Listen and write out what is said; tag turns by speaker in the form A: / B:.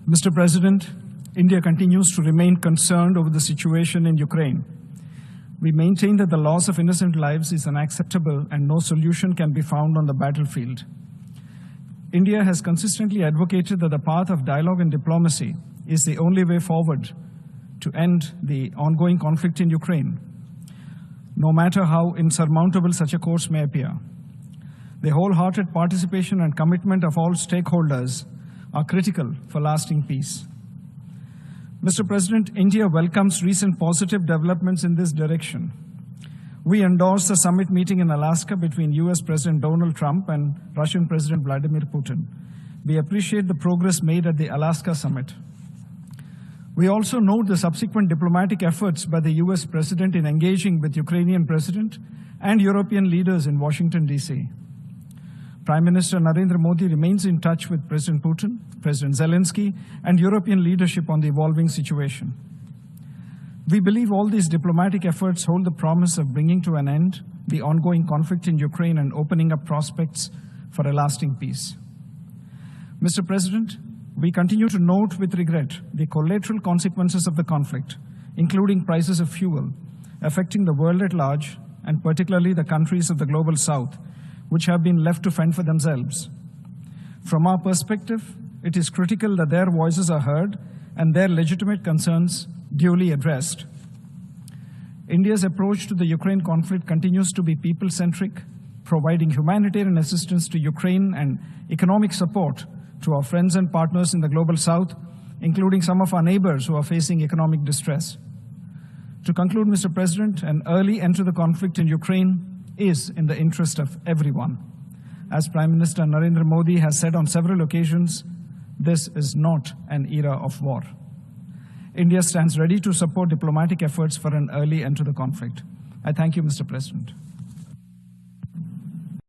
A: Mr. President, India continues to remain concerned over the situation in Ukraine. We maintain that the loss of innocent lives is unacceptable and no solution can be found on the battlefield. India has consistently advocated that the path of dialogue and diplomacy is the only way forward to end the ongoing conflict in Ukraine, no matter how insurmountable such a course may appear. The wholehearted participation and commitment of all stakeholders are critical for lasting peace. Mr. President, India welcomes recent positive developments in this direction. We endorse the summit meeting in Alaska between US President Donald Trump and Russian President Vladimir Putin. We appreciate the progress made at the Alaska summit. We also note the subsequent diplomatic efforts by the US President in engaging with Ukrainian President and European leaders in Washington, D.C. Prime Minister Narendra Modi remains in touch with President Putin, President Zelensky, and European leadership on the evolving situation. We believe all these diplomatic efforts hold the promise of bringing to an end the ongoing conflict in Ukraine and opening up prospects for a lasting peace. Mr. President, we continue to note with regret the collateral consequences of the conflict, including prices of fuel, affecting the world at large, and particularly the countries of the Global South, which have been left to fend for themselves. From our perspective, it is critical that their voices are heard and their legitimate concerns duly addressed. India's approach to the Ukraine conflict continues to be people-centric, providing humanitarian assistance to Ukraine and economic support to our friends and partners in the Global South, including some of our neighbors who are facing economic distress. To conclude, Mr. President, an early end to the conflict in Ukraine is in the interest of everyone. As Prime Minister Narendra Modi has said on several occasions, this is not an era of war. India stands ready to support diplomatic efforts for an early end to the conflict. I thank you, Mr. President.